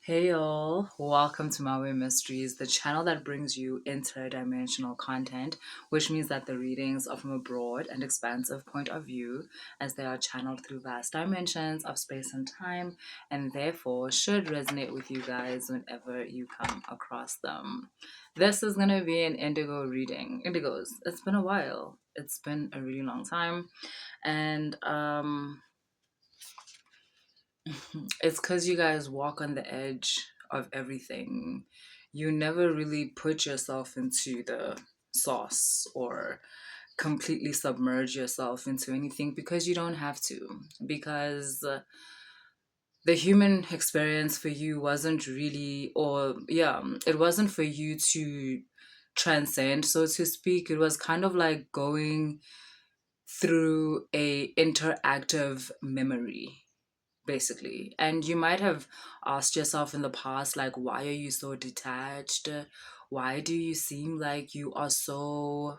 Hey y'all, welcome to Maui Mysteries, the channel that brings you interdimensional content, which means that the readings are from a broad and expansive point of view, as they are channeled through vast dimensions of space and time, and therefore should resonate with you guys whenever you come across them. This is going to be an Indigo reading. Indigos, it's been a while. It's been a really long time, and it's because you guys walk on the edge of everything. You never really put yourself into the sauce or completely submerge yourself into anything because you don't have to. Because the human experience for you wasn't really, it wasn't for you to transcend, so to speak. It was kind of like going through a interactive memory, basically. And you might have asked yourself in the past, like, why are you so detached? Why do you seem like you are so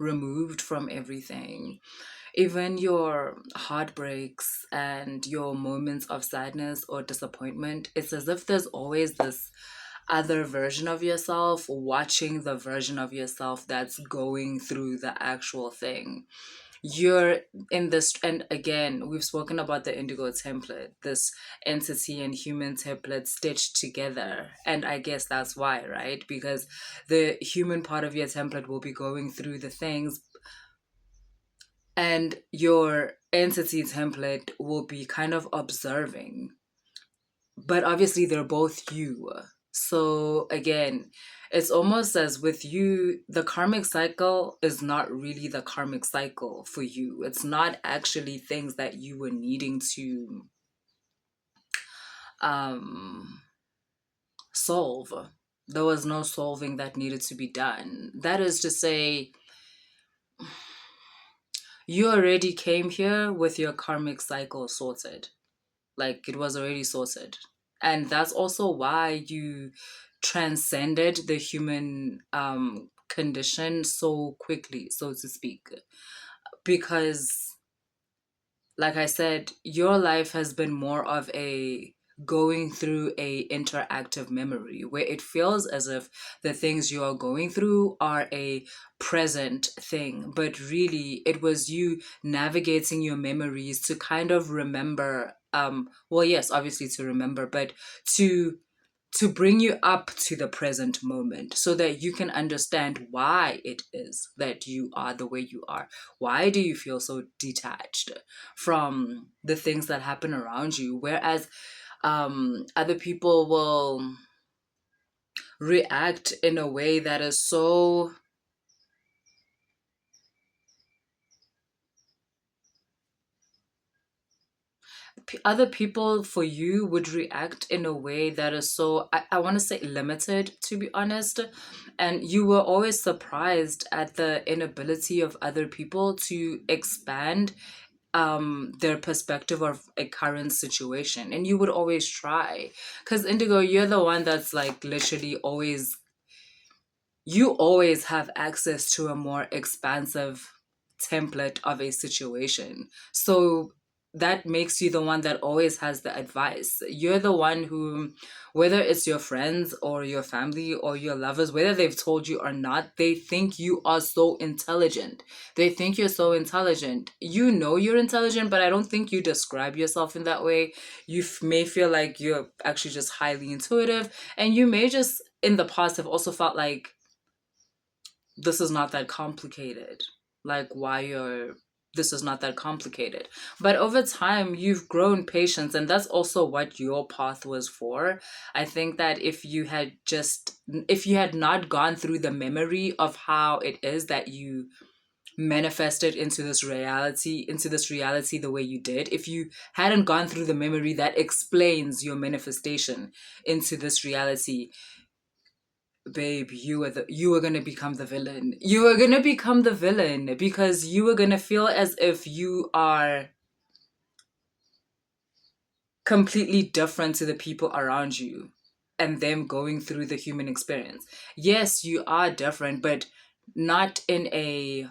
removed from everything? Even your heartbreaks and your moments of sadness or disappointment, it's as if there's always this other version of yourself watching the version of yourself that's going through the actual thing. You're in this, and again, we've spoken about the Indigo template, this entity and human template stitched together. And I guess that's why, right? Because the human part of your template will be going through the things, and your entity template will be kind of observing. But obviously, they're both you. So again, it's almost as with you, the karmic cycle is not really the karmic cycle for you. It's not actually things that you were needing to um, solve. There was no solving that needed to be done. That is to say, you already came here with your karmic cycle sorted. Like, it was already sorted. And that's also why you transcended the human condition so quickly, so to speak. Because, like I said, your life has been more of a going through a interactive memory where it feels as if the things you are going through are a present thing, but really it was you navigating your memories to kind of remember, well, yes, obviously to remember, but to bring you up to the present moment so that you can understand why it is that you are the way you are. Why do you feel so detached from the things that happen around you? Whereas other people will react in a way that is so other people for you would react in a way that is so, I want to say, limited, to be honest. And you were always surprised at the inability of other people to expand their perspective of a current situation. And you would always try, because Indigo, you're the one that's like literally always, you always have access to a more expansive template of a situation. So that makes you the one that always has the advice. You're the one who, whether it's your friends or your family or your lovers, whether they've told you or not, they think you are so intelligent. They think you're so intelligent. You know you're intelligent, but I don't think you describe yourself in that way. You may feel like you're actually just highly intuitive, and you may just in the past have also felt like this is not that complicated. Like, why you're, this is not that complicated. But over time, you've grown patience, and that's also what your path was for. I think that if you had not gone through the memory of how it is that you manifested into this reality the way you did, if you hadn't gone through the memory that explains your manifestation into this reality, babe, you were gonna become the villain. You were gonna become the villain because you were gonna feel as if you are completely different to the people around you and them going through the human experience. Yes, you are different, but not in a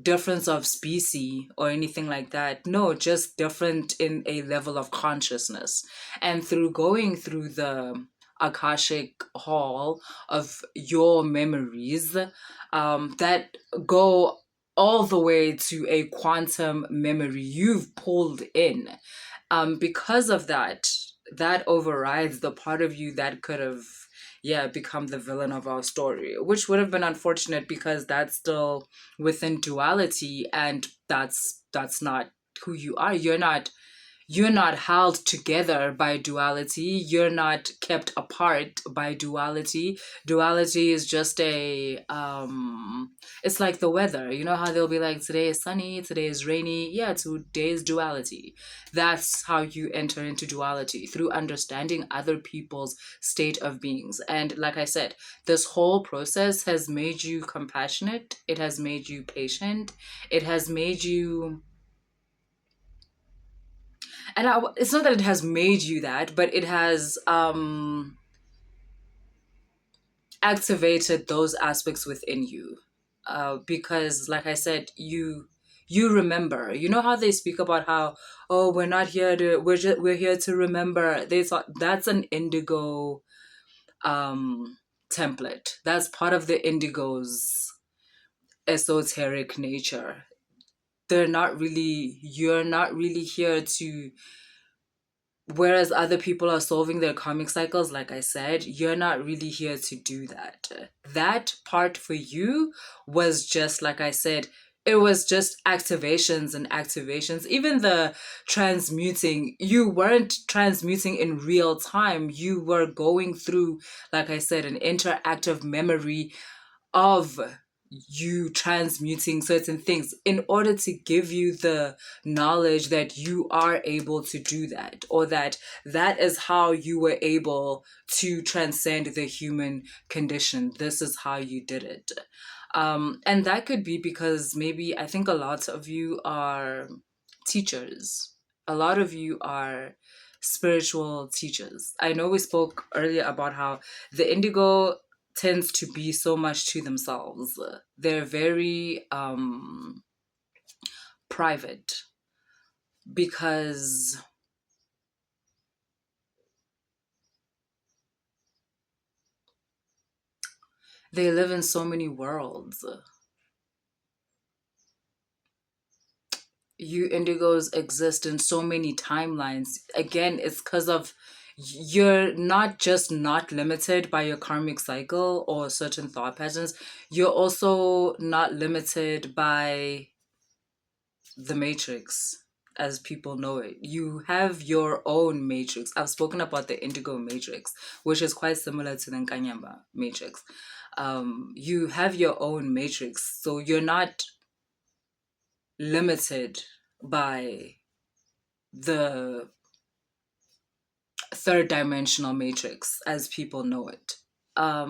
difference of species or anything like that. No, just different in a level of consciousness. And through going through the Akashic hall of your memories, that go all the way to a quantum memory you've pulled in. Because of that, that overrides the part of you that could have, yeah, become the villain of our story, which would have been unfortunate because that's still within duality, and that's not who you are. You're not held together by duality. You're not kept apart by duality. Duality is just it's like the weather. You know how they'll be like, today is sunny, today is rainy. Yeah, today is duality. That's how you enter into duality, through understanding other people's state of beings. And like I said, this whole process has made you compassionate. It has made you patient. It has made you, and it's not that it has made you that, but it has activated those aspects within you, because like I said, you remember. You know how they speak about how, oh, we're not here to, we're here to remember. They thought that's an indigo template. That's part of the indigo's esoteric nature. You're not really here to, whereas other people are solving their karmic cycles, like I said, you're not really here to do that. That part for you was just, like I said, it was just activations and activations. Even the transmuting, you weren't transmuting in real time. You were going through, like I said, an interactive memory of you transmuting certain things in order to give you the knowledge that you are able to do that, or that that is how you were able to transcend the human condition. This is how you did it. And that could be because maybe, I think a lot of you are teachers. A lot of you are spiritual teachers. I know we spoke earlier about how the indigo tends to be so much to themselves. They're very private because they live in so many worlds. You indigos exist in so many timelines. Again, it's because of, you're not just not limited by your karmic cycle or certain thought patterns, you're also not limited by the matrix as people know it. You have your own matrix. I've spoken about the indigo matrix, which is quite similar to the iNkanyamba matrix. You have your own matrix, so you're not limited by the third dimensional matrix as people know it. I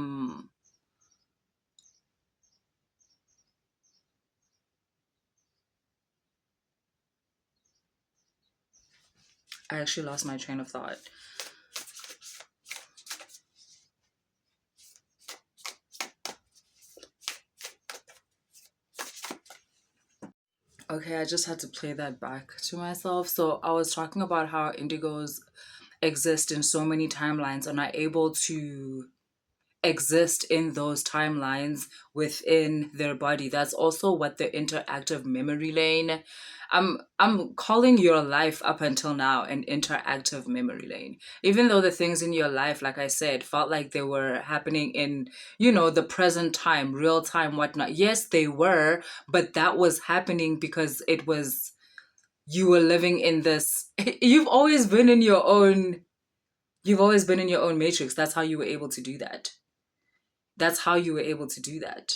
actually lost my train of thought. Okay, I just had to play that back to myself. So I was talking about how indigos exist in so many timelines and are able to exist in those timelines within their body. That's also what the interactive memory lane. I'm calling your life up until now an interactive memory lane. Even though the things in your life, like I said, felt like they were happening in, the present time, real time, whatnot. Yes, they were, but that was happening because you were living in this. You've always been in your own matrix. That's how you were able to do that. That's how you were able to do that.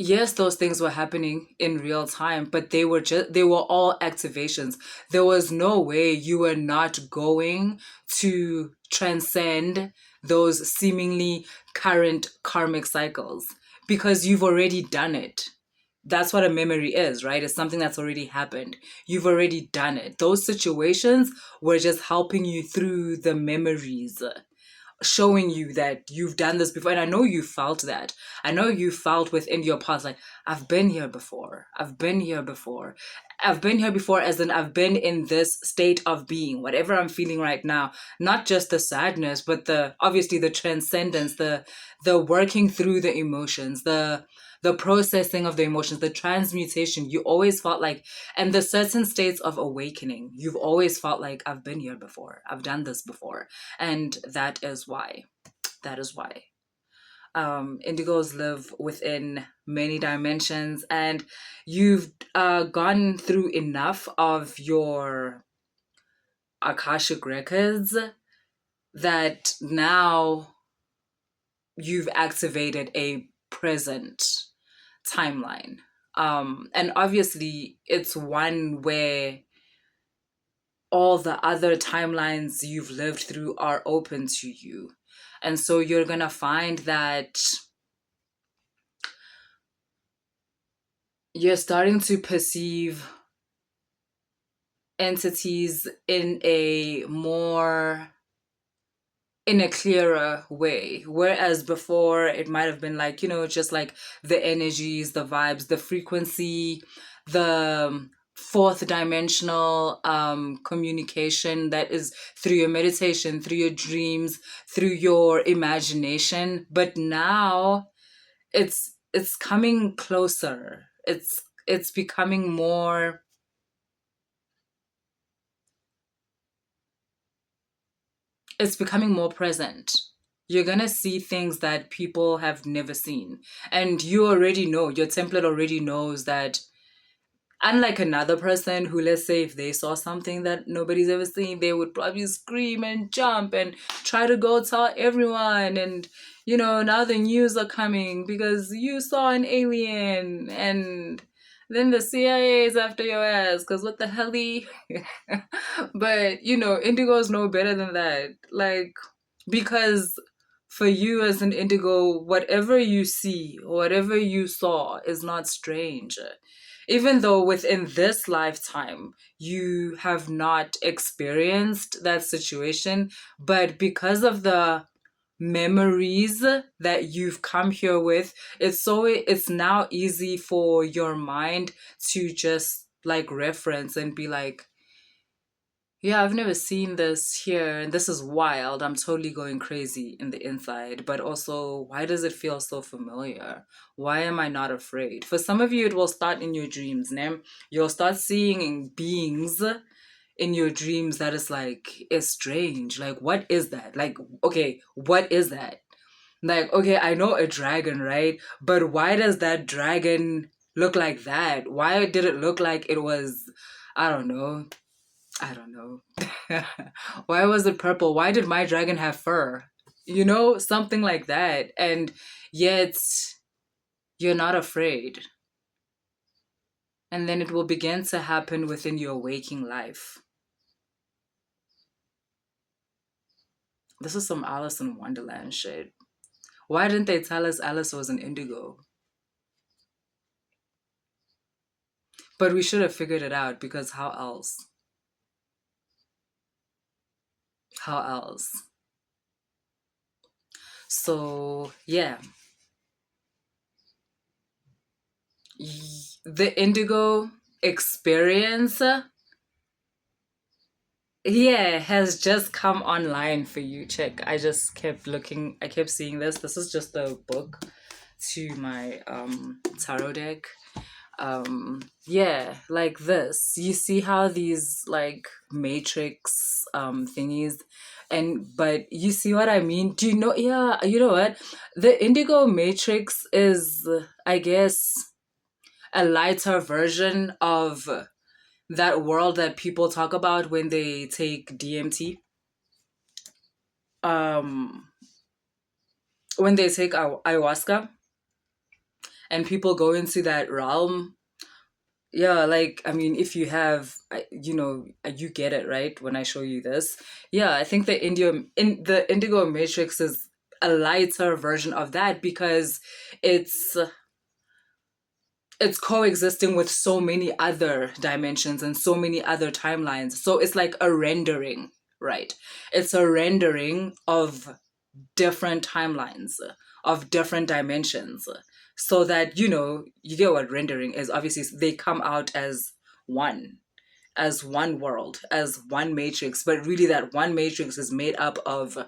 Yes, those things were happening in real time, but they were all activations. There was no way you were not going to transcend those seemingly current karmic cycles because you've already done it. That's what a memory is, right? It's something that's already happened. You've already done it. Those situations were just helping you through the memories. showing you that you've done this before. And I know you felt that. I know you felt within your past, like, I've been here before. I've been here before. I've been here before, as in I've been in this state of being, whatever I'm feeling right now. Not just the sadness, but the obviously the transcendence, the working through the emotions, the processing of the emotions, the transmutation. You always felt like, and the certain states of awakening, you've always felt like, I've been here before. I've done this before. And that is why. That is why. Indigos live within many dimensions, and you've gone through enough of your Akashic records that now you've activated a present timeline. And obviously, it's one where all the other timelines you've lived through are open to you. And so you're going to find that you're starting to perceive entities in a clearer way, whereas before it might have been like, just like the energies, the vibes, the frequency, the fourth dimensional communication that is through your meditation, through your dreams, through your imagination. But now it's coming closer. It's becoming more. It's becoming more present. You're gonna see things that people have never seen. And you already know, your template already knows that, unlike another person who, let's say, if they saw something that nobody's ever seen, they would probably scream and jump and try to go tell everyone. And, now the news are coming because you saw an alien, and then the CIA is after your ass because what the hell? But, indigos know better than that. Like, because for you as an indigo, whatever you see, whatever you saw is not strange. Even though within this lifetime you have not experienced that situation, but because of the memories that you've come here with, it's now easy for your mind to just like reference and be like, yeah, I've never seen this here, and this is wild. I'm totally going crazy in the inside. But also, why does it feel so familiar? Why am I not afraid? For some of you, it will start in your dreams, ne? You'll start seeing beings in your dreams that is like, it's strange. Like, what is that? Like, okay, what is that? Like, okay, I know a dragon, right? But why does that dragon look like that? Why did it look like it was, I don't know. I don't know. Why was it purple? Why did my dragon have fur? Something like that. And yet you're not afraid. And then it will begin to happen within your waking life. This is some Alice in Wonderland shit. Why didn't they tell us Alice was an indigo? But we should have figured it out, because how else? How else? So, yeah. The indigo experience, has just come online for you. Check. I just kept looking. I kept seeing this. This is just a book to my tarot deck. Like this. You see how these like matrix thingies, but you see what I mean? Do you know? Yeah, you know what? The indigo matrix is, I guess, a lighter version of that world that people talk about when they take DMT. Um, when they take ayahuasca and people go into that realm. Yeah, like, I mean, if you have, you get it, right? When I show you this. Yeah, I think the Indigo Matrix is a lighter version of that, because it's coexisting with so many other dimensions and so many other timelines. So it's like a rendering, right? It's a rendering of different timelines of different dimensions, so that you get what rendering is. Obviously they come out as one world, as one matrix, but really that one matrix is made up of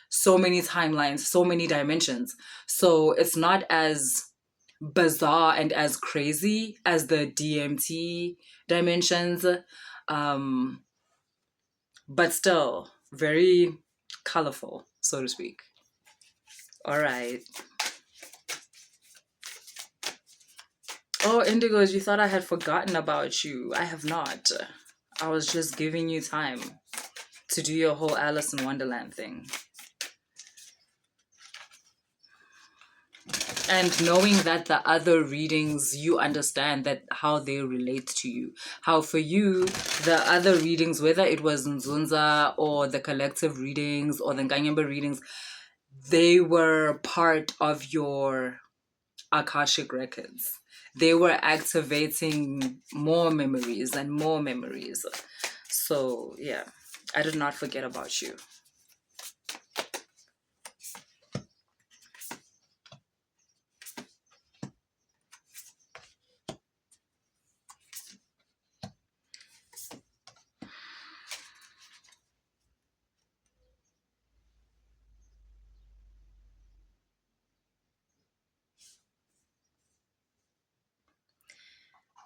so many timelines, so many dimensions. So it's not as bizarre and as crazy as the DMT dimensions, um, but still very colorful, so to speak. All right. Oh, Indigos, you thought I had forgotten about you. I have not. I was just giving you time to do your whole Alice in Wonderland thing. And knowing that the other readings, you understand that how they relate to you. How for you, the other readings, whether it was iNzunza or the collective readings or the iNkanyamba readings, they were part of your Akashic records. They were activating more memories and more memories. So, yeah, I did not forget about you.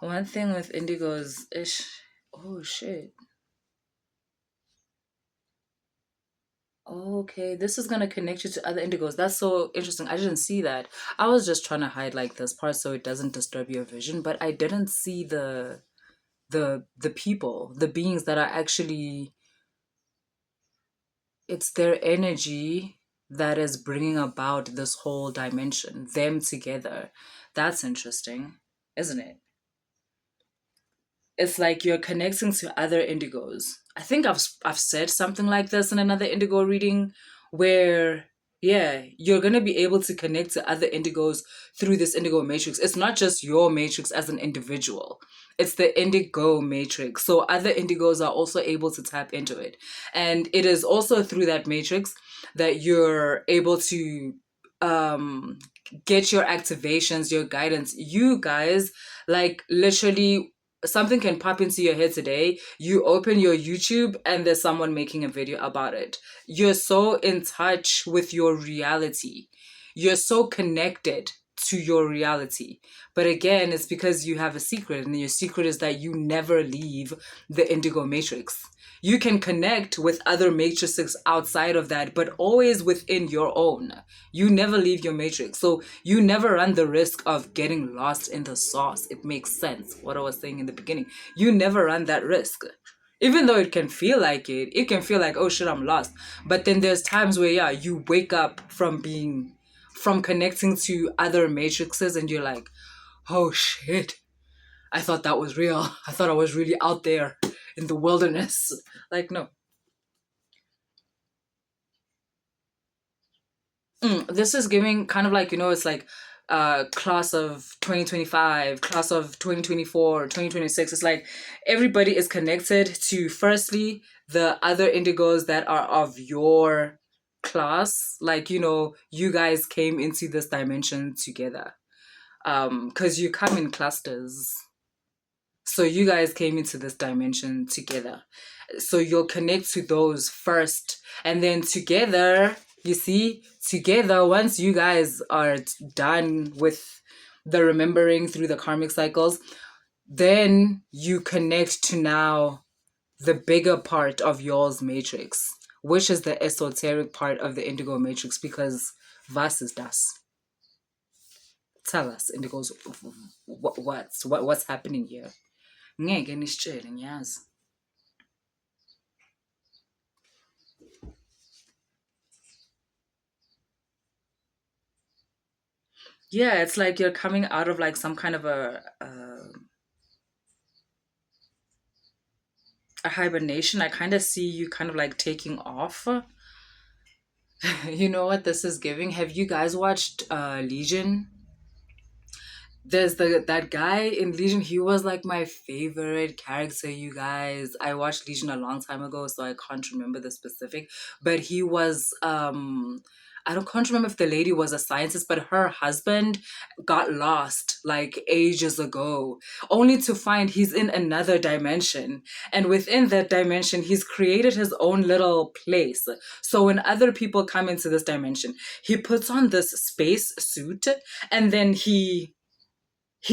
One thing with indigos is, oh shit. Okay, this is gonna connect you to other indigos. That's so interesting. I didn't see that. I was just trying to hide like this part so it doesn't disturb your vision, but I didn't see the people, the beings that are actually, it's their energy that is bringing about this whole dimension, them together. That's interesting, isn't it? It's like you're connecting to other indigos. I think I've said something like this in another indigo reading, where yeah, you're going to be able to connect to other indigos through this indigo matrix. It's not just your matrix as an individual. It's the indigo matrix. So other indigos are also able to tap into it. And it is also through that matrix that you're able to um get your activations, your guidance. You guys, like literally, something can pop into your head today. You open your YouTube and there's someone making a video about it. You're so in touch with your reality. You're so connected to your reality. But again, it's because you have a secret, and your secret is that you never leave the indigo matrix. You can connect with other matrices outside of that, but always within your own. You never leave your matrix. So you never run the risk of getting lost in the sauce. It makes sense, what I was saying in the beginning. You never run that risk. Even though it can feel like it can feel like, oh shit, I'm lost. But then there's times where, yeah, you wake up from connecting to other matrices and you're like, oh shit, I thought that was real. I thought I was really out there in the wilderness. Like, no. This is giving kind of like, it's like class of 2025, class of 2024, 2026. It's like everybody is connected to, firstly, the other indigos that are of your class. Like, you guys came into this dimension together. Because you come in clusters. So you guys came into this dimension together. So you'll connect to those first. And then together, you see, together, once you guys are done with the remembering through the karmic cycles, then you connect to now the bigger part of y'all's matrix, which is the esoteric part of the indigo matrix, because Vas is Das. Tell us, indigos, what's happening here? Ngeke nisitshele ngiyazi. Yeah, it's like you're coming out of like some kind of a hibernation. I kind of see you kind of like taking off. You know what this is giving? Have you guys watched Legion? There's that guy in Legion. He was like my favorite character, you guys. I watched Legion a long time ago, so I can't remember the specific, but he was I don't can't remember if the lady was a scientist, but her husband got lost like ages ago, only to find he's in another dimension. And within that dimension, he's created his own little place. So when other people come into this dimension, he puts on this space suit, and then he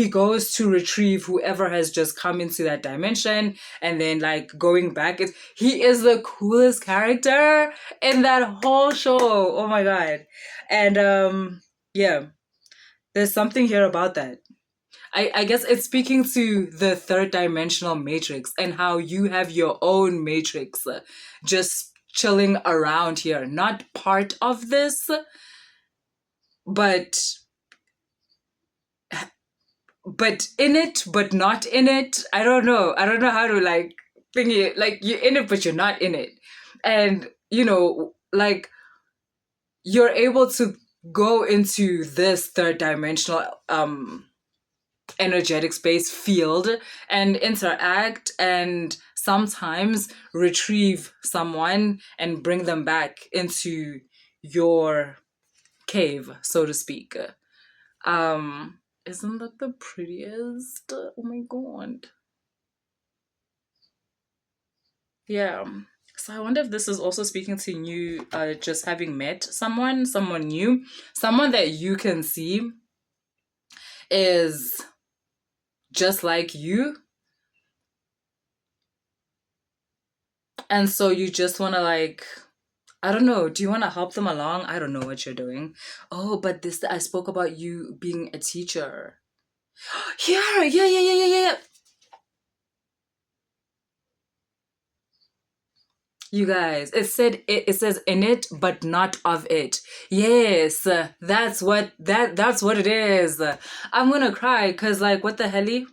goes to retrieve whoever has just come into that dimension, and then like going back. He is the coolest character in that whole show. Oh my god. And yeah, there's something here about that. I guess it's speaking to the third dimensional matrix and how you have your own matrix, just chilling around here, not part of this, but in it, but not in it. I don't know. I don't know how to like think it. Like you're in it, but you're not in it. And, like you're able to go into this third dimensional energetic space field and interact and sometimes retrieve someone and bring them back into your cave, so to speak. Isn't that the prettiest? Oh my god. Yeah. So I wonder if this is also speaking to you, just having met someone new, someone that you can see is just like you. And so you just want to like, I don't know, do you want to help them along? I don't know what you're doing. Oh, but this, I spoke about you being a teacher. Yeah. You guys, it says in it, but not of it. Yes, that's what it is. I'm gonna cry because like what the hell?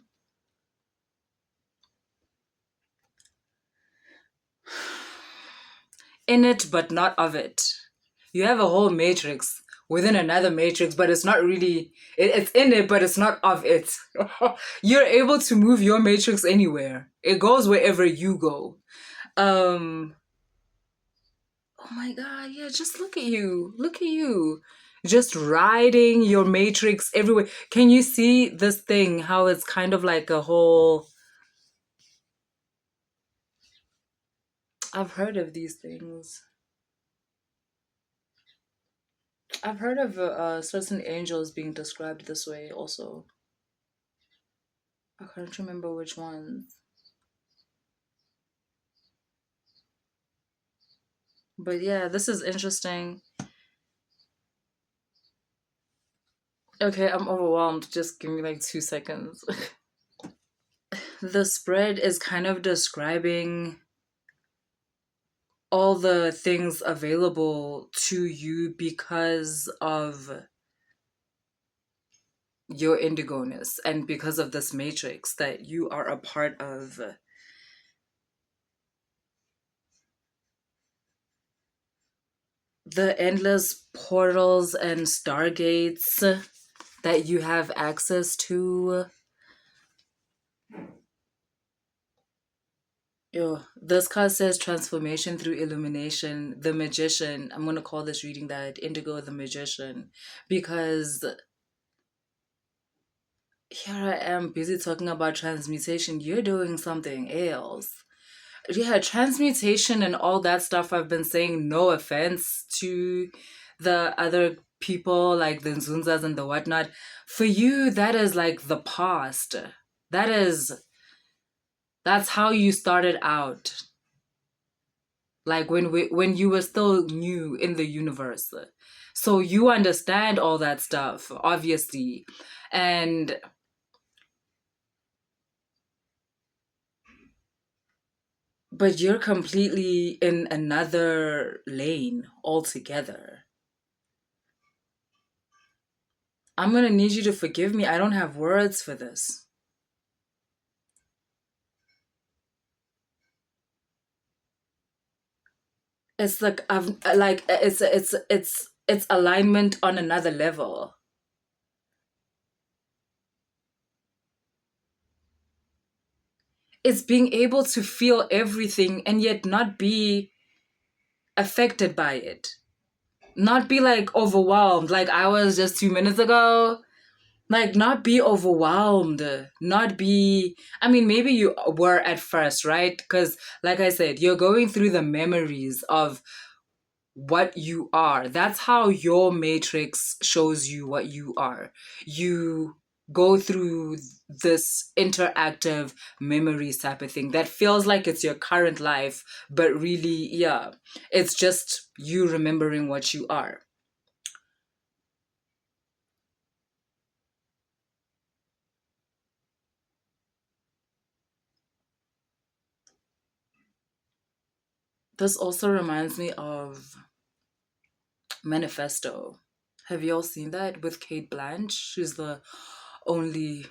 In it, but not of it. You have a whole matrix within another matrix, but it's not really. It's in it, but it's not of it. You're able to move your matrix anywhere. It goes wherever you go. Um, Oh my god, yeah, just look at you. Look at you. Just riding your matrix everywhere. Can you see this thing? How it's kind of like a whole. I've heard of these things. I've heard of certain angels being described this way also. I can't remember which ones. But yeah, this is interesting. Okay, I'm overwhelmed. Just give me like 2 seconds. The spread is kind of describing all the things available to you because of your indigo-ness and because of this matrix that you are a part of. The endless portals and stargates that you have access to. Yo, this card says transformation through illumination. The magician. I'm gonna call this reading that Indigo the magician, because here I am busy talking about transmutation. You're doing something else. Yeah, transmutation and all that stuff. I've been saying no offense to the other people like the Nzunzas and the whatnot. For you, that is like the past. That is that's how you started out. Like when you were still new in the universe. So you understand all that stuff, obviously. And but you're completely in another lane altogether. I'm gonna need you to forgive me. I don't have words for this. It's like I've like it's alignment on another level. It's being able to feel everything and yet not be affected by it. Not be like overwhelmed like I was just 2 minutes ago. Like, not be overwhelmed. Not be, I mean, maybe you were at first, right? Because, like I said, you're going through the memories of what you are. That's how your matrix shows you what you are. You go through this interactive memories type of thing that feels like it's your current life, but really, yeah, it's just you remembering what you are. This also reminds me of Manifesto. Have you all seen that with Kate Blanch? She's the only,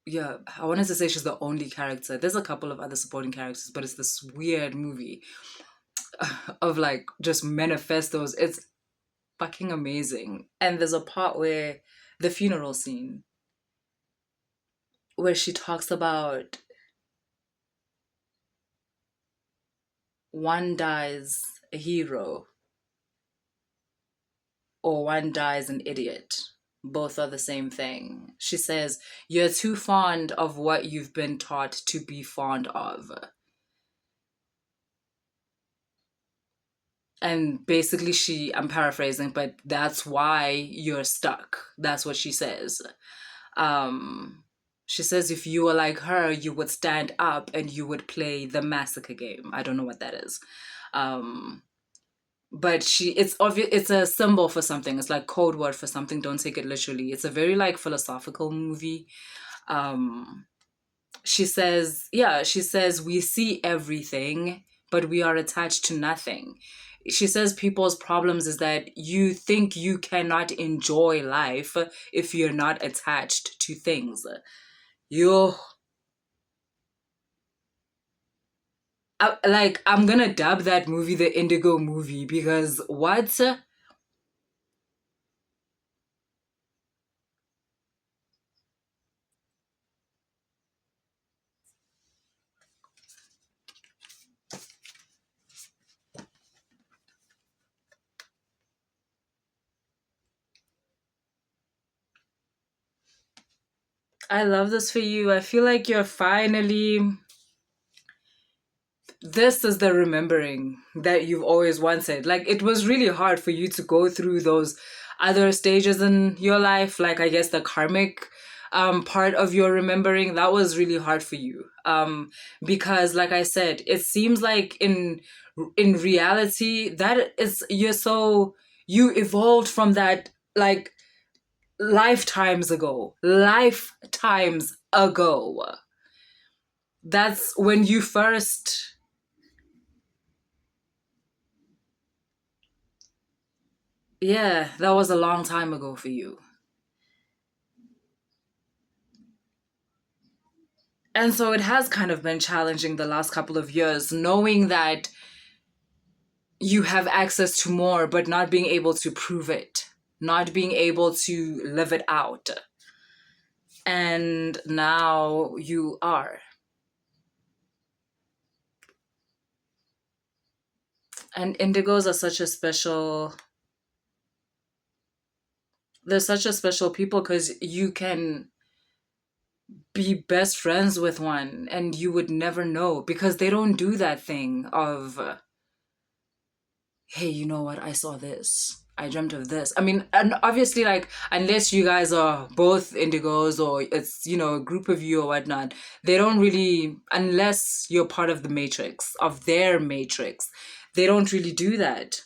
yeah, I wanted to say she's the only character. There's a couple of other supporting characters, but it's this weird movie of like just manifestos. It's fucking amazing. And there's a part where the funeral scene where she talks about one dies a hero or one dies an idiot. Both are the same thing. She says, you're too fond of what you've been taught to be fond of. And basically, I'm paraphrasing, but that's why you're stuck. That's what she says. Um, she says if you were like her, you would stand up and you would play the massacre game. I don't know what that is. Um, but it's obvious, it's a symbol for something. It's like code word for something. Don't take it literally. It's a very like philosophical movie. Um, she says we see everything, but we are attached to nothing. She says people's problems is that you think you cannot enjoy life if you're not attached to things. You like, I'm gonna dub that movie the Indigo movie because what? I love this for you. I feel like you're finally, this is the remembering that you've always wanted. Like, it was really hard for you to go through those other stages in your life, like I guess the karmic part of your remembering. That was really hard for you, because like I said, it seems like in reality that is, you evolved from that like lifetimes ago. That's when you first, yeah, that was a long time ago for you. And so it has kind of been challenging the last couple of years, knowing that you have access to more, but not being able to prove it, not being able to live it out. And now you are. And indigos are such a special, they're such a special people because you can be best friends with one and you would never know because they don't do that thing of hey, you know what? I saw this. I dreamt of this. I mean, and obviously, like, unless you guys are both indigos or it's, a group of you or whatnot, they don't really, unless you're part of the matrix, of their matrix, they don't really do that.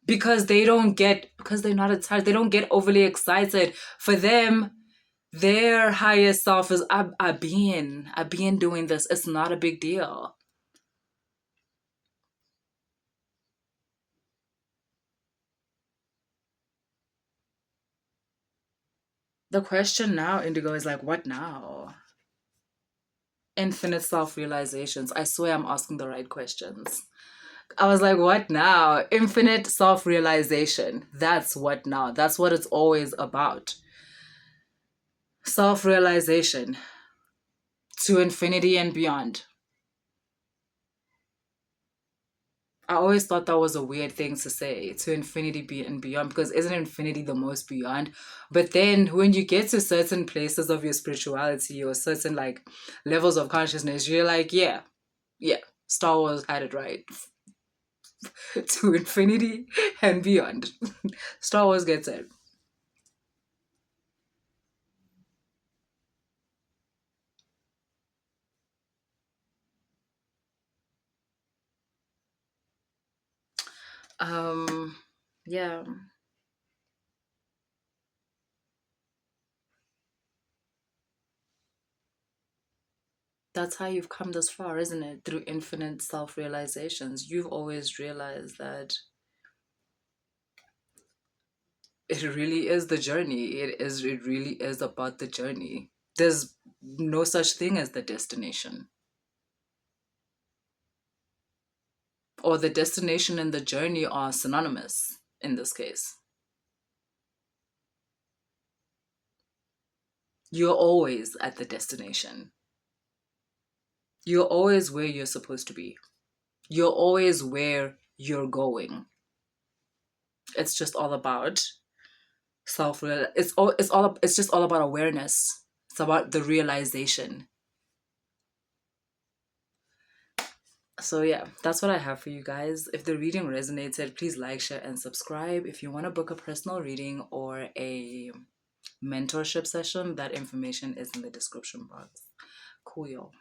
Because they're not attached, they don't get overly excited. For them, their higher self is, I been doing this. It's not a big deal. The question now, Indigo, is like, what now? Infinite self realizations. I swear I'm asking the right questions. I was like, what now? Infinite self realization. That's what now. That's what it's always about. Self realization to infinity and beyond. I always thought that was a weird thing to say, to infinity be and beyond, because isn't infinity the most beyond? But then when you get to certain places of your spirituality or certain like levels of consciousness, you're like, yeah, yeah, Star Wars had it right. To infinity and beyond. Star Wars gets it. Um, yeah, that's how you've come this far, isn't it? Through infinite self realizations. You've always realized that it really is the journey. It really is about the journey. There's no such thing as the destination. Or the destination and the journey are synonymous in this case. You're always at the destination. You're always where you're supposed to be. You're always where you're going. It's just all about self. It's just all about awareness. It's about the realization. So yeah, that's what I have for you guys. If the reading resonated, please like, share, and subscribe. If you want to book a personal reading or a mentorship session, that information is in the description box. Cool, y'all.